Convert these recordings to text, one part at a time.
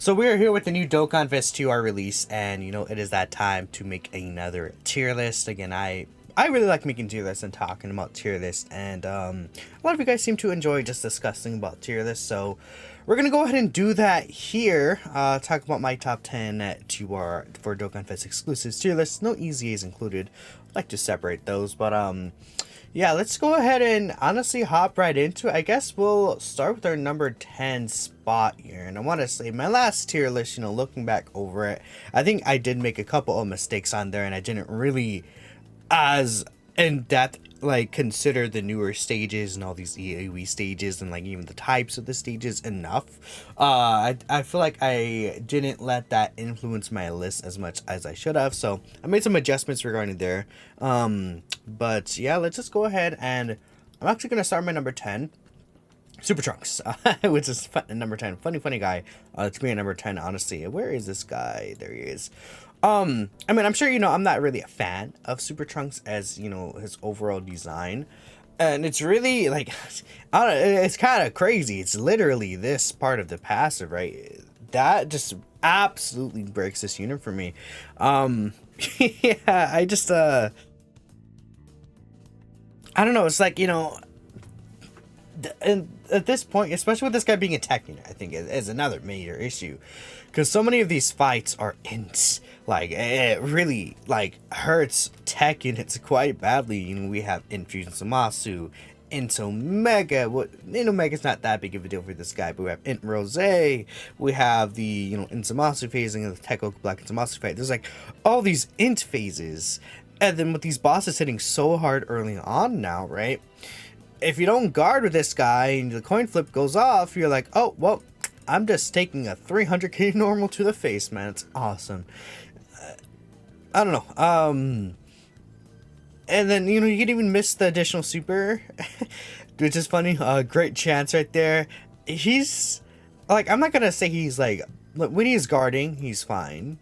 So we are here with the new Dokkanfest 2R release, and it is that time to make another tier list. Again, I really like making tier lists and talking about tier lists, and a lot of you guys seem to enjoy just discussing about tier lists. So we're gonna go ahead and do that here. Talk about my top 10 2R for Dokkanfest exclusives tier lists. No easy A's included. I like to separate those, but yeah, let's go ahead and honestly hop right into it. I guess we'll start with our number 10 spot here. And I want to say my last tier list, looking back over it, I think I did make a couple of mistakes on there and I didn't really as in depth consider the newer stages and all these AoE stages and even the types of the stages enough. I feel like I didn't let that influence my list as much as I should have, so I made some adjustments regarding there. But yeah, let's just go ahead, and I'm actually gonna start my number 10, Super Trunks, which is number 10. Funny guy. To me at number 10, honestly. Where is this guy? There he is. I mean, I'm sure I'm not really a fan of Super Trunks as, his overall design. And it's really, I don't know, it's kind of crazy. It's literally this part of the passive, right? That just absolutely breaks this unit for me. Yeah, I just, I don't know, it's and at this point, especially with this guy being a tech unit, I think is another major issue, because so many of these fights are ints. It really hurts tech units quite badly. We have Infusion Samasu, Int Omega. Int Omega's not that big of a deal for this guy, but we have Int Rose. We have the Int Samasu phasing of the Tech Oak Black Int Samasu fight. There's all these int phases, and then with these bosses hitting so hard early on now, right? If you don't guard with this guy and the coin flip goes off, you're like, oh, well, I'm just taking a 300k normal to the face, man. It's awesome. I don't know. And then, you can even miss the additional super, which is funny. Great chance right there. He's, I'm not going to say he's, when he's guarding, he's fine.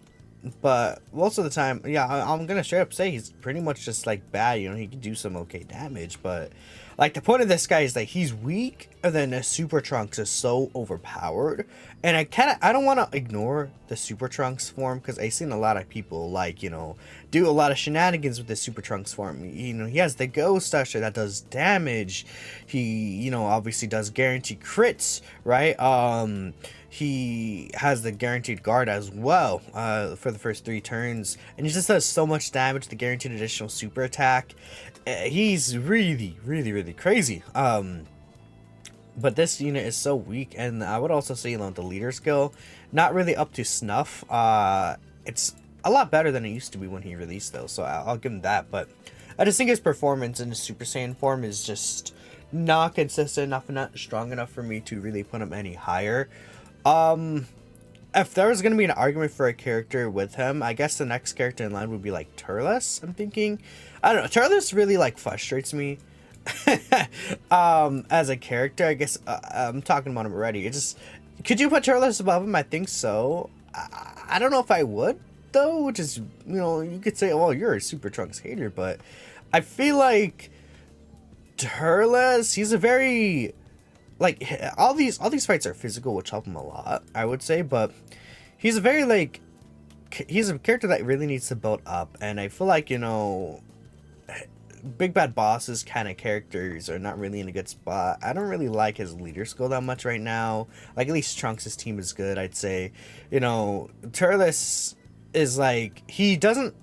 But most of the time, yeah, I'm going to straight up say he's pretty much just, bad. He can do some okay damage, but the point of this guy is that he's weak, and then the Super Trunks is so overpowered. And I don't want to ignore the Super Trunks form, because I've seen a lot of people, do a lot of shenanigans with the Super Trunks form. He has the Ghost Usher that does damage. He, obviously does guaranteed crits, right? He has the guaranteed guard as well, for the first 3 turns. And he just does so much damage, the guaranteed additional super attack. He's really, really, really crazy. But this unit is so weak, and I would also say, the leader skill, not really up to snuff. It's a lot better than it used to be when he released, though, so I'll give him that. But I just think his performance in the Super Saiyan form is just not consistent enough and not strong enough for me to really put him any higher. If there was going to be an argument for a character with him, I guess the next character in line would be Turles, I'm thinking. I don't know, Turles really frustrates me as a character. I guess I'm talking about him already. It just, could you put Turles above him? I think so. I don't know if I would, though, which is, you could say, well, you're a Super Trunks hater, but I feel like Turles, he's a very, all these fights are physical, which help him a lot, I would say, but he's a very, he's a character that really needs to build up, and I feel like, big bad bosses kind of characters are not really in a good spot. I don't really like his leader skill that much right now. At least Trunks' team is good, I'd say. Turles is he doesn't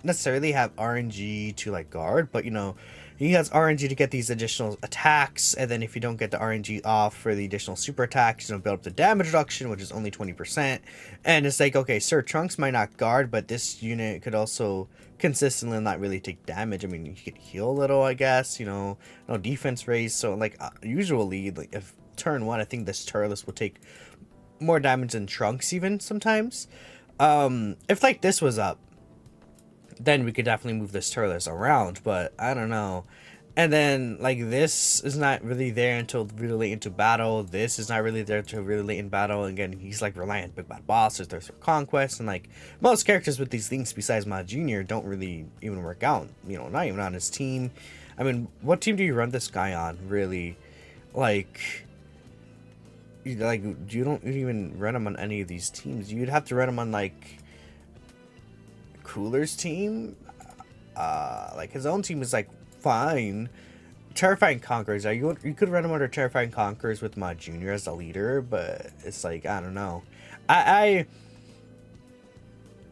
necessarily have RNG to guard, but he has RNG to get these additional attacks, and then if you don't get the RNG off for the additional super attacks, build up the damage reduction, which is only 20%. And it's okay, sir, Trunks might not guard, but this unit could also consistently not really take damage. I mean, he could heal a little, I guess, no defense raise. So, usually, if turn 1, I think this Turles will take more damage than Trunks even sometimes. If, this was up, then we could definitely move this Turles around, but I don't know. And then, this is not really there until really late into battle. This is not really there until really late in battle. Again, he's, reliant on big bad bosses, there's conquest, and, most characters with these things besides Ma Jr. don't really even work out. Not even on his team. I mean, what team do you run this guy on, really? like you don't even run him on any of these teams. You'd have to run him on like Cooler's team. Like his own team is like fine. Terrifying Conquerors. You could run him under Terrifying Conquerors with Mod Junior as the leader, but it's like I don't know. I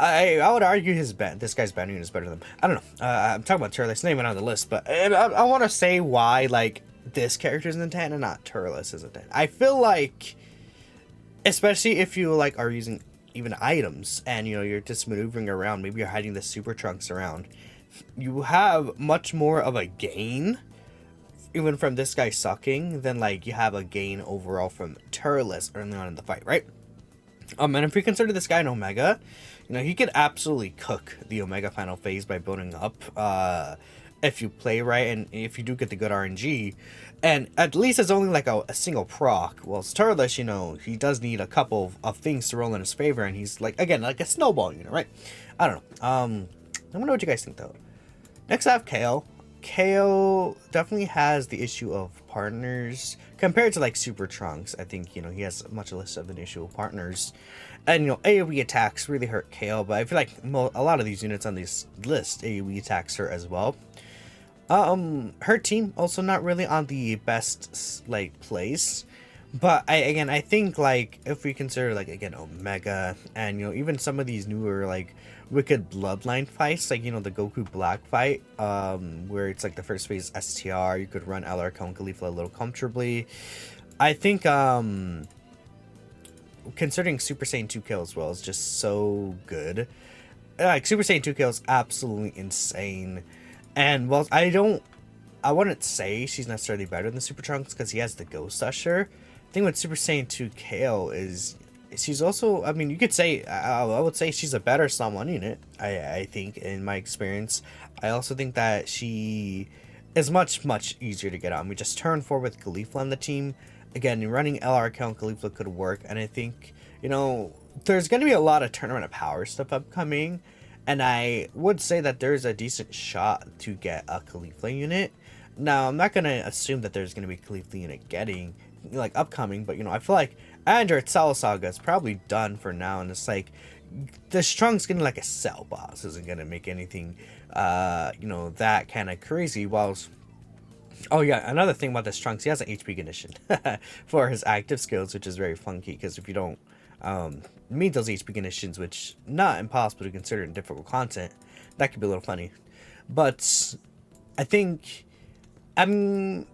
would argue this guy's banner unit is better than I don't know. I'm talking about Turles. Name it on the list, but I want to say why like this character is in 10 and not Turles is in 10. I feel like, especially if you like are using even items and you know you're just maneuvering around, maybe you're hiding the Super Trunks around, you have much more of a gain even from this guy sucking than like you have a gain overall from Turles early on in the fight, right? And if we consider this guy an Omega, you know, he could absolutely cook the Omega final phase by building up if you play right and if you do get the good RNG. And at least it's only like a single proc. Well, Turles, you know, he does need a couple of things to roll in his favor, and he's like, again, like a snowball unit, right? I don't know. I don't know what you guys think though. Next I have Kale. Kale definitely has the issue of partners compared to like Super Trunks. I think, you know, he has much less of an issue of partners, and you know AoE attacks really hurt Kale, but I feel like a lot of these units on this list AoE attacks her as well. Her team also not really on the best like place, but I think like if we consider like again Omega and you know even some of these newer like Wicked Bloodline fights, like you know the Goku Black fight, where it's like the first phase STR, you could run LR and Khalifa a little comfortably. I think considering Super Saiyan 2 Kale as well is just so good. Like Super Saiyan 2 Kale is absolutely insane. And well, I wouldn't say she's necessarily better than Super Trunks because he has the Ghost Usher. The thing with Super Saiyan 2 Kale is she's also, I mean, you could say, I would say she's a better Summon unit, I think, in my experience. I also think that she is much, much easier to get on. We just turn 4 with Khalifa on the team. Again, running LR count Khalifa could work, and I think, you know, there's going to be a lot of Tournament of Power stuff upcoming, and I would say that there's a decent shot to get a Khalifa unit. Now, I'm not going to assume that there's going to be a Khalifa unit getting, like, upcoming, but, you know, I feel like Android Cell Saga is probably done for now, and it's like, this Trunks getting, like, a Cell boss isn't going to make anything, you know, that kind of crazy, whilst... Oh yeah, another thing about this Trunks, he has an HP condition for his active skills, which is very funky, because if you don't meet those HP conditions, which not impossible to consider in difficult content, that could be a little funny. But I think I'm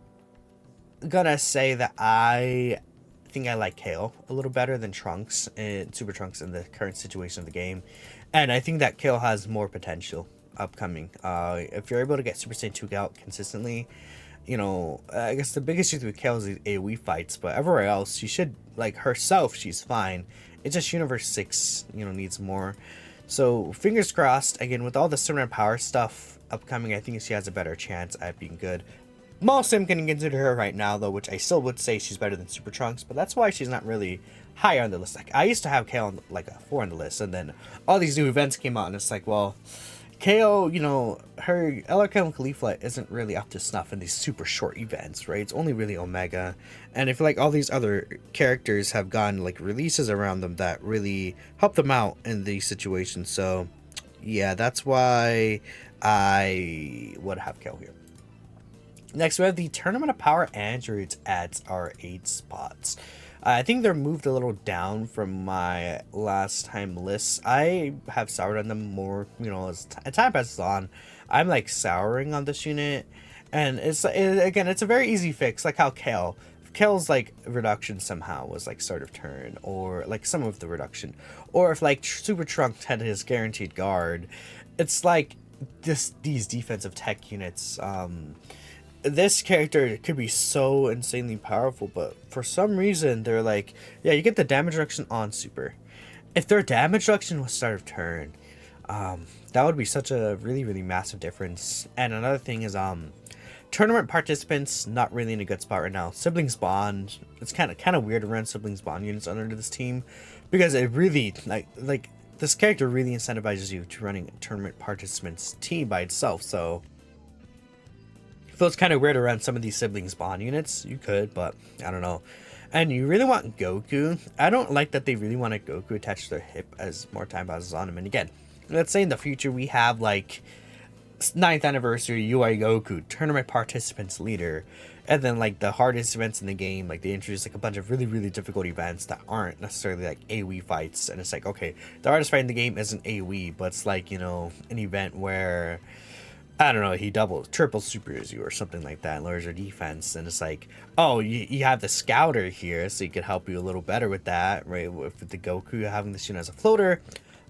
gonna say that I think I like Kale a little better than Trunks and Super Trunks in the current situation of the game, and I think that Kale has more potential upcoming. If you're able to get Super Saiyan 2 out consistently, you know, I guess the biggest issue with Kale is the AoE fights, but everywhere else, she should, like, herself, she's fine. It's just Universe 6, you know, needs more. So, fingers crossed, again, with all the Tournament Power stuff upcoming, I think she has a better chance at being good. Mostly I'm going to consider her right now, though, which I still would say she's better than Super Trunks, but that's why she's not really higher on the list. Like, I used to have Kale on, like, a 4 on the list, and then all these new events came out, and it's like, well... Kale, you know, her LRK Khalifa isn't really up to snuff in these super short events, right? It's only really Omega. And I feel like all these other characters have gotten, like, releases around them that really help them out in these situations. So, yeah, that's why I would have Kale here. Next, we have the Tournament of Power androids at our 8 spots. I think they're moved a little down from my last time lists. I have soured on them more, you know, as time passes on. I'm like souring on this unit, and again, it's a very easy fix, like how Kale's like reduction somehow was like start of turn, or like some of the reduction, or if like Super Trunks had his guaranteed guard, it's like these defensive tech units. This character could be so insanely powerful, but for some reason they're like, yeah, you get the damage reduction on super. If their damage reduction was start of turn, that would be such a really, really massive difference. And another thing is tournament participants not really in a good spot right now. Siblings Bond, it's kind of weird to run Siblings Bond units under this team, because it really like this character really incentivizes you to running a tournament participants team by itself. So feels kind of weird to run some of these Siblings Bond units. You could, but I don't know. And you really want Goku. I don't like that they really want a Goku attached to their hip as more time passes on him. And again, let's say in the future we have like 9th anniversary UI Goku, tournament participants leader, and then like the hardest events in the game, like they introduce like a bunch of really, really difficult events that aren't necessarily like AoE fights. And it's like, okay, the hardest fight in the game isn't AoE, but it's like, you know, an event where, I don't know, he triple supers you or something like that, and lowers your defense. And it's like, oh, you have the scouter here, so he could help you a little better with that, right? With the Goku having this unit as a floater,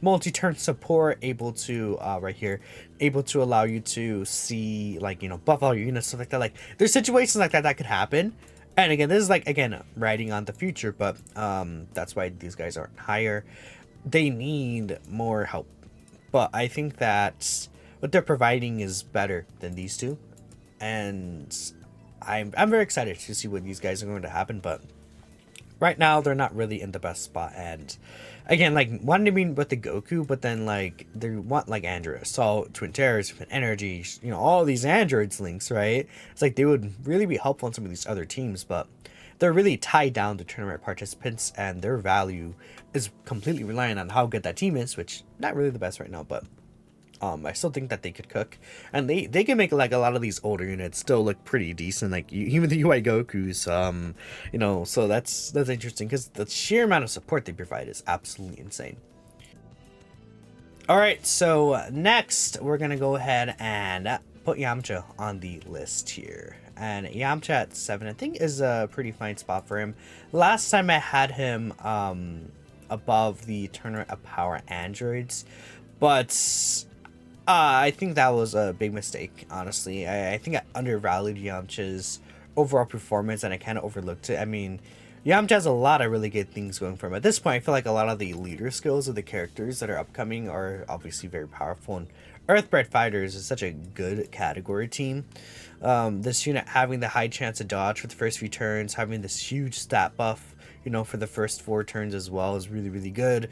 multi-turn support, able to right here, able to allow you to see, like, you know, buff all your units, stuff like that. Like, there's situations like that that could happen. And again, this is like, again, writing on the future, but that's why these guys aren't higher. They need more help, but I think that what they're providing is better than these two, and I'm very excited to see what these guys are going to happen. But right now they're not really in the best spot. And again, like, wanting to be with the Goku, but then like they want like Android Assault, Twin Terrors, Twin Energy, you know, all these androids links, right? It's like they would really be helpful in some of these other teams, but they're really tied down to tournament participants, and their value is completely reliant on how good that team is, which not really the best right now. But I still think that they could cook, and they can make like a lot of these older units still look pretty decent, like even the UI Gokus, you know. So that's interesting, because the sheer amount of support they provide is absolutely insane. All right, so next we're gonna go ahead and put Yamcha on the list here, and Yamcha at 7, I think, is a pretty fine spot for him. Last time I had him above the Tournament of Power androids, but I think that was a big mistake, honestly. I think I undervalued Yamcha's overall performance, and I kind of overlooked it. I mean, Yamcha has a lot of really good things going for him. At this point, I feel like a lot of the leader skills of the characters that are upcoming are obviously very powerful. And Earthbred Fighters is such a good category team. This unit having the high chance of dodge for the first few turns, having this huge stat buff, you know, for the first 4 turns as well, is really, really good.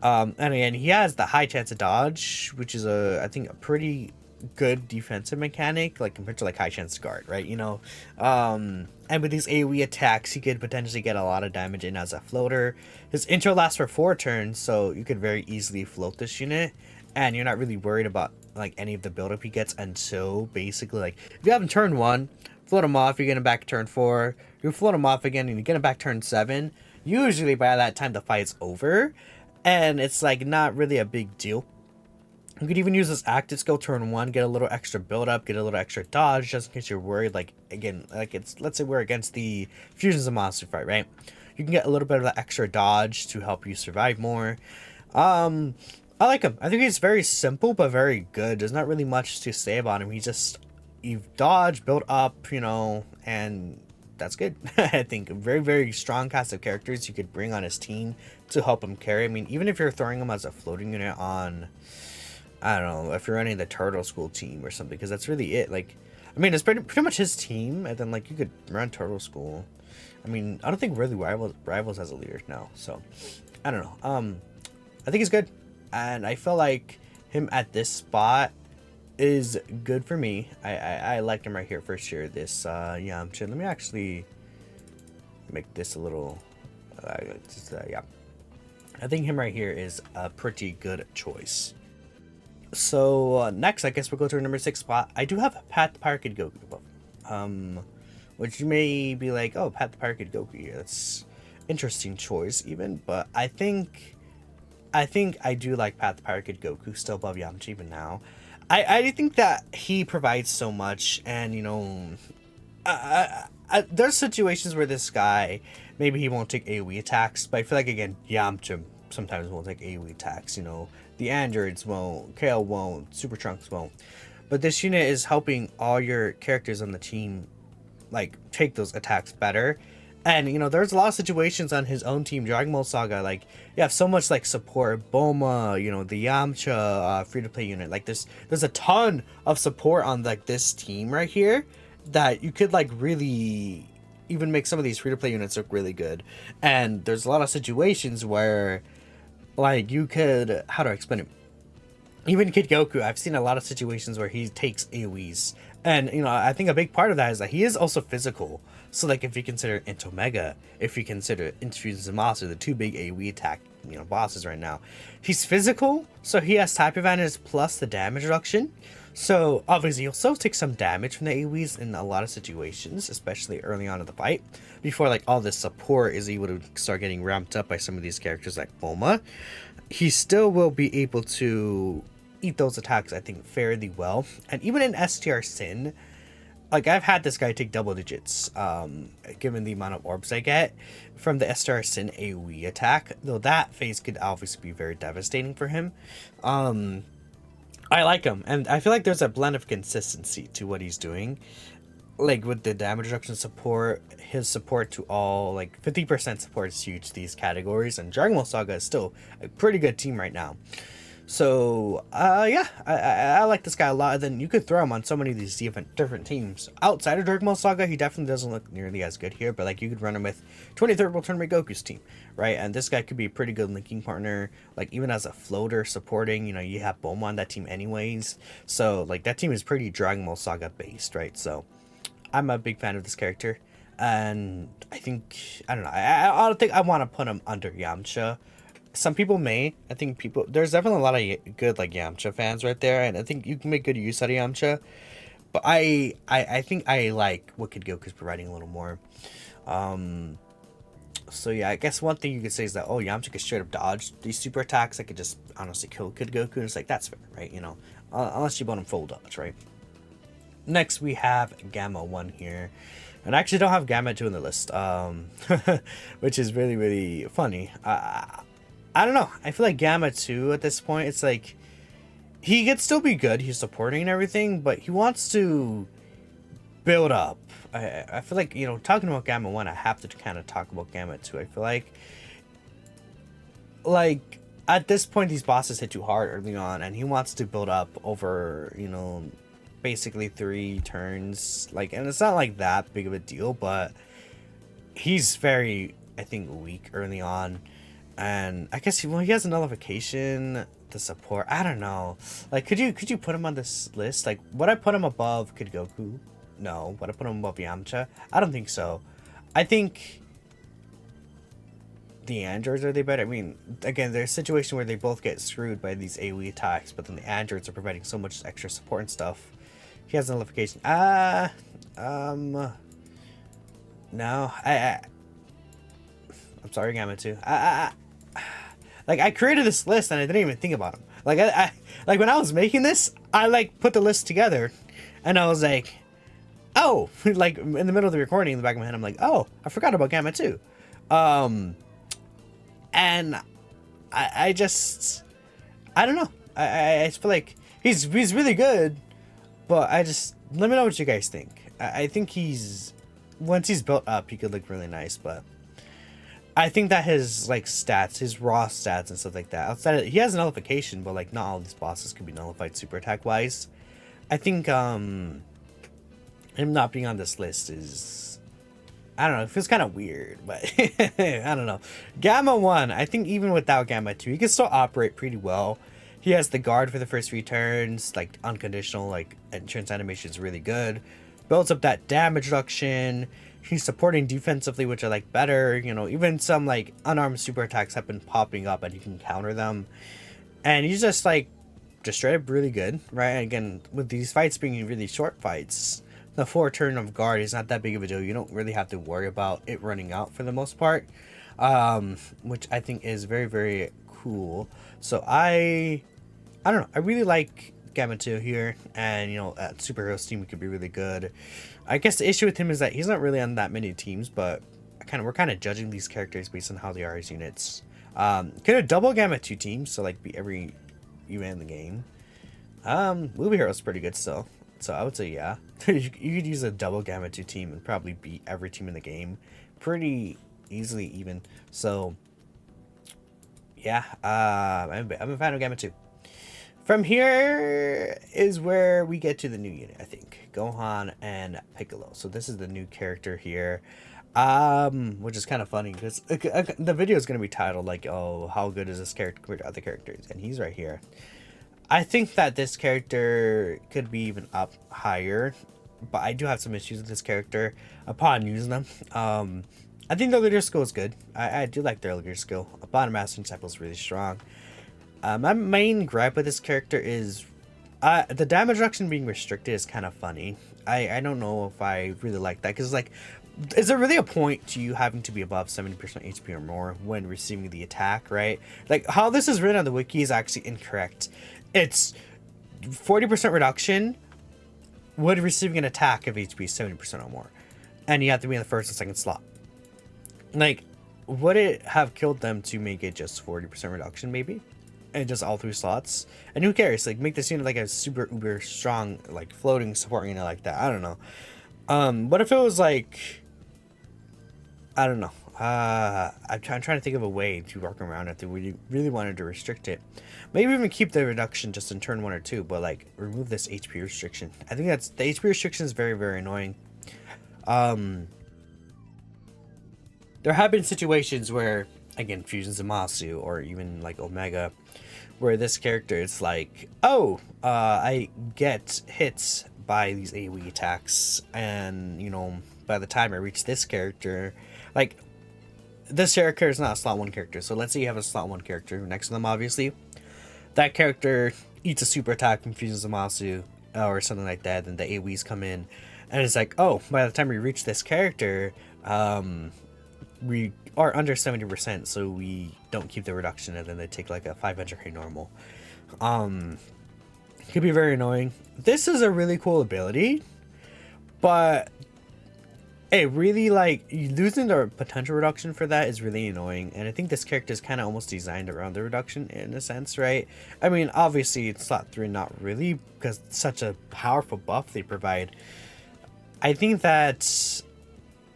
And again, he has the high chance of dodge, which is I think a pretty good defensive mechanic, like compared to like high chance guard, right? You know, and with these AoE attacks, he could potentially get a lot of damage in as a floater. His intro lasts for 4 turns, so you could very easily float this unit, and you're not really worried about like any of the buildup he gets until basically, like, if you have him turn 1, float him off, you get him back turn 4, you float him off again, and you get him back turn 7. Usually by that time the fight's over, and it's like not really a big deal. You could even use this active skill turn 1, get a little extra build up, get a little extra dodge, just in case you're worried. Like, again, like, it's, let's say we're against the Fusions of Monster fight, right? You can get a little bit of that extra dodge to help you survive more. I like him. I think he's very simple but very good. There's not really much to say about him. You dodge, build up, you know, and that's good. I think a very, very strong cast of characters you could bring on his team to help him carry. I mean, even if you're throwing him as a floating unit on, I don't know, if you're running the Turtle School team or something, because that's really it. Like, I mean, it's pretty much his team, and then like you could run Turtle School. I mean, I don't think really Rivals has a leader now, so I don't know. I think he's good, and I feel like him at this spot is good for me. I like him right here for sure. This Yamcha. Let me actually make this a little. Yeah, I think him right here is a pretty good choice. So next, I guess we'll go to our number 6 spot. I do have Pat the Pirate Kid Goku, which you may be like, oh, Pat the Pirate Kid Goku here. That's interesting choice, even. But I think I do like Pat the Pirate Kid Goku still above Yamcha even now. I think that he provides so much, and you know, there's situations where this guy, maybe he won't take AoE attacks, but I feel like, again, Yamcha sometimes won't take AoE attacks. You know, the androids won't, Kale won't, Super Trunks won't, but this unit is helping all your characters on the team like take those attacks better. And you know, there's a lot of situations on his own team, Dragon Ball Saga, like you have so much like support, Bulma, you know, the Yamcha free-to-play unit. Like there's a ton of support on like this team right here that you could like really even make some of these free-to-play units look really good. And there's a lot of situations where like you could, how do I explain it? Even Kid Goku, I've seen a lot of situations where he takes AoEs. And, you know, I think a big part of that is that he is also physical. So like if you consider into Omega, if you consider Infusion Zamasu, the two big AoE attack, you know, bosses right now, he's physical, so he has type advantage plus the damage reduction. So obviously he'll still take some damage from the AoEs in a lot of situations, especially early on in the fight, before like all this support is able to start getting ramped up by some of these characters like Bulma. He still will be able to eat those attacks, I think, fairly well. And even in STR Sin, like I've had this guy take double digits, given the amount of orbs I get from the STR Sin AoE attack, though that phase could obviously be very devastating for him. I like him, and I feel like there's a blend of consistency to what he's doing. Like with the damage reduction support, his support to all, like 50% support is huge to these categories, and Dragon Ball Saga is still a pretty good team right now. So, yeah, I like this guy a lot. And then you could throw him on so many of these different teams. Outside of Dragon Ball Saga, he definitely doesn't look nearly as good here. But, like, you could run him with 23rd World Tournament Goku's team, right? And this guy could be a pretty good linking partner. Like, even as a floater supporting, you know, you have Bulma on that team anyways. So, like, that team is pretty Dragon Ball Saga based, right? So, I'm a big fan of this character. And I think, I don't know, I don't think I want to put him under Yamcha. Some people may. I think people, there's definitely a lot of good like Yamcha fans right there, and I think you can make good use out of Yamcha. But I think I like what Kid Goku's providing a little more. So yeah, I guess one thing you could say is that, oh, Yamcha could straight up dodge these super attacks. I could just honestly kill Kid Goku, and it's like, that's fair, right? You know, unless you want him full dodge, right? Next we have Gamma 1 here. And I actually don't have Gamma 2 in the list, which is really, really funny. I don't know. I feel like Gamma 2 at this point, it's like, he could still be good. He's supporting and everything, but he wants to build up. I feel like, you know, talking about Gamma 1, I have to kind of talk about Gamma 2. I feel like, at this point, these bosses hit too hard early on, and he wants to build up over, you know, basically 3 turns. Like, and it's not like that big of a deal, but he's very, I think, weak early on. And I guess he has a nullification to support. I don't know. Like, could you put him on this list? Like, would I put him above Kid Goku? No. Would I put him above Yamcha? I don't think so. I think the androids, are they better? I mean, again, there's a situation where they both get screwed by these AoE attacks, but then the androids are providing so much extra support and stuff. He has a nullification. No. I'm sorry, Gamma 2. Like, I created this list and I didn't even think about him. Like, like when I was making this, I like put the list together, and I was like, oh, like in the middle of the recording, in the back of my head, I'm like, oh, I forgot about Gamma 2. And I just, I don't know. I feel like he's really good, but let me know what you guys think. I think once he's built up, he could look really nice, but I think that his like stats, his raw stats and stuff like that, outside of, he has a nullification, but like not all these bosses can be nullified super attack wise. I think him not being on this list is, I don't know, it feels kind of weird, but I don't know. Gamma 1, I think even without Gamma 2, he can still operate pretty well. He has the guard for the first 3 turns, like unconditional, like entrance animation is really good. Builds up that damage reduction. He's supporting defensively, which I like better. You know, even some like unarmed super attacks have been popping up and you can counter them. And he's just straight up really good, right? And again, with these fights being really short fights, the 4 turn of guard is not that big of a deal. You don't really have to worry about it running out for the most part, which I think is very, very cool. So I don't know. I really like Gamma 2 here, and you know, at Superheroes team, he could be really good. I guess the issue with him is that he's not really on that many teams, but we're kind of judging these characters based on how they are as units. Could a double Gamma 2 team, so like be every unit in the game. Movie Hero's pretty good still, so I would say yeah. You could use a double Gamma 2 team and probably beat every team in the game pretty easily even. So yeah, I'm a fan of Gamma 2. From here is where we get to the new unit, I think. Gohan and Piccolo. So this is the new character here. Which is kind of funny because the video is going to be titled like, oh, how good is this character compared to other characters? And he's right here. I think that this character could be even up higher but I do have some issues with this character upon using them. I think the leader skill is good. I do like their leader skill. Bottom Master Disciple is really strong. My main gripe with this character is the damage reduction being restricted is kind of funny. I don't know if I really like that, because like, is there really a point to you having to be above 70% HP or more when receiving the attack, right? Like, how this is written on the wiki is actually incorrect. It's 40% reduction when receiving an attack of HP 70% or more, and you have to be in the first and second slot. Like, would it have killed them to make it just 40% reduction, maybe? And just all 3 slots? And who cares? Like, make this unit like a super uber strong, like, floating support unit like that. I don't know. What if it was like, I don't know. I'm trying to think of a way to work around it that we really wanted to restrict it. Maybe even keep the reduction just in turn 1 or 2, but like remove this HP restriction. I think that's the HP restriction is very, very annoying. There have been situations where, again, Fusion Zamasu or even like Omega, where this character is like, oh, I get hits by these AoE attacks, and you know, by the time I reach this character, like, this character is not a slot 1 character. So let's say you have a slot 1 character next to them, obviously. That character eats a super attack from Fusion Zamasu or something like that, then the AoEs come in, and it's like, oh, by the time we reach this character, we are under 70%, so we don't keep the reduction, and then they take like a 500k normal. Could be very annoying. This is a really cool ability, but hey, really, like, losing the potential reduction for that is really annoying, and I think this character is kind of almost designed around the reduction in a sense, right? I mean, obviously, it's slot 3, not really, because it's such a powerful buff they provide. I think that,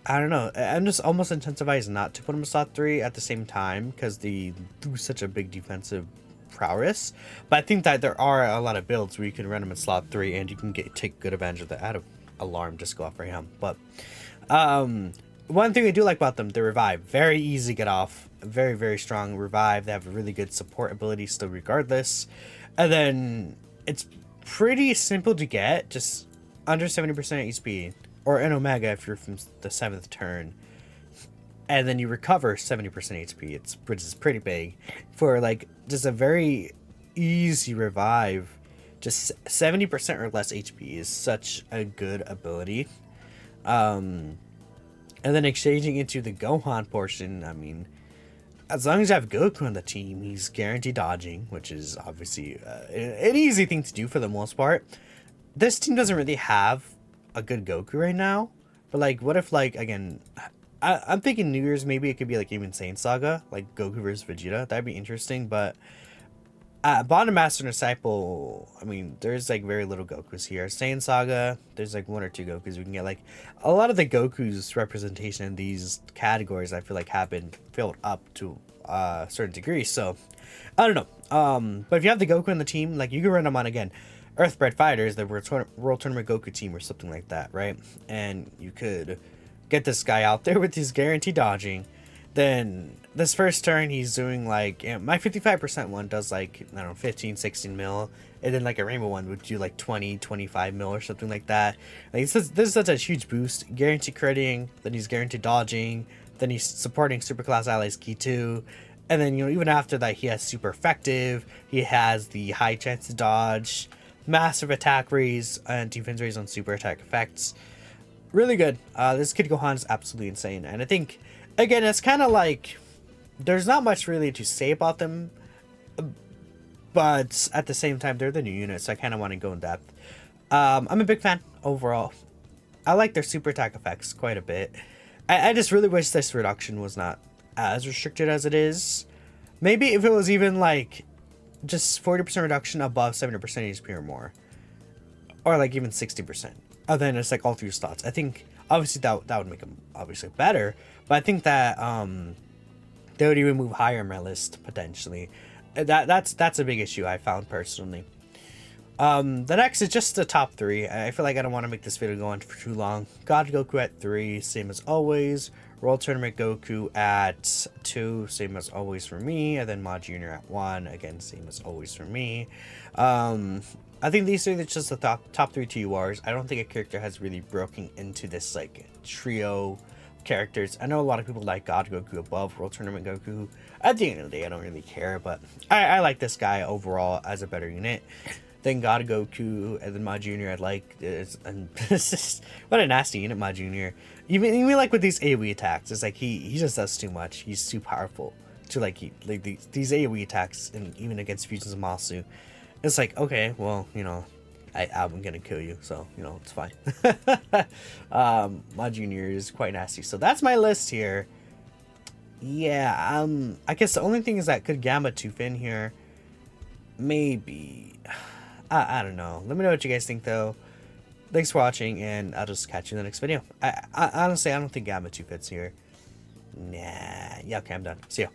I don't know, I'm just almost incentivized not to put them in slot 3 at the same time, because they do such a big defensive prowess. But I think that there are a lot of builds where you can run them in slot 3, and you can take good advantage of the alarm just go off for him. But one thing I do like about them, the revive, very easy to get off, very, very strong revive. They have a really good support ability still regardless, and then it's pretty simple to get, just under 70% HP, or an Omega if you're from the 7th turn, and then you recover 70% HP. Which is pretty big for like just a very easy revive. Just 70% or less HP is such a good ability. And then exchanging into the Gohan portion, I mean, as long as you have Goku on the team, he's guaranteed dodging, which is obviously an easy thing to do for the most part. This team doesn't really have a good Goku right now, but like, what if, like, again, I'm thinking New Year's, maybe it could be like even Saiyan Saga, like Goku versus Vegeta. That'd be interesting, but Bond and Master and Disciple, I mean, there's like very little Gokus here. Saiyan Saga, there's like 1 or 2 Gokus. We can get like a lot of the Goku's representation in these categories. I feel like have been filled up to a certain degree. So I don't know. But if you have the Goku in the team, like you can run them on, again, Earthbred Fighters, the World Tournament Goku team or something like that, right? And you could get this guy out there with his guaranteed dodging. Then this first turn he's doing like, my 55% one does like, I don't know, 15, 16 mil, and then like a rainbow one would do like 20, 25 mil or something like that. Like, this is such a huge boost. Guaranteed critting, then he's guaranteed dodging, then he's supporting superclass allies key 2, and then, you know, even after that he has super effective, he has the high chance to dodge, massive attack raise and defense raise on super attack effects. Really good. This Kid Gohan is absolutely insane, and I think, again, it's kind of like, there's not much really to say about them, but at the same time, they're the new unit, so I kind of want to go in depth. I'm a big fan overall. I like their super attack effects quite a bit. I just really wish this reduction was not as restricted as it is. Maybe if it was even like just 40% reduction above 70% HP or more, or like even 60%. And then it's like all 3 slots. I think obviously that would make them obviously better, but I think that they would even move higher in my list potentially. That's a big issue I found personally. The next is just the top 3. I feel like I don't want to make this video go on for too long. God Goku at 3, same as always. World Tournament Goku at 2, same as always for me. And then Ma Jr. at 1, again, same as always for me. I think these are just the top 3 TURs. I don't think a character has really broken into this like trio characters. I know a lot of people like God Goku above World Tournament Goku. At the end of the day, I don't really care, but I like this guy overall as a better unit. Then God Goku, and then Ma Junior. I like this, and what a nasty unit, Ma Junior. Even like with these AoE attacks, it's like he just does too much. He's too powerful to like these AoE attacks, and even against Fusions of Masu. It's like, okay, well, you know, I'm gonna kill you, so you know it's fine. My junior is quite nasty, so that's my list here. Yeah, I guess the only thing is that could Gamma Tooth in here, maybe. I don't know. Let me know what you guys think though. Thanks for watching, and I'll just catch you in the next video. I honestly, I don't think Gamma 2 fits here. Nah. Yeah, okay, I'm done. See ya.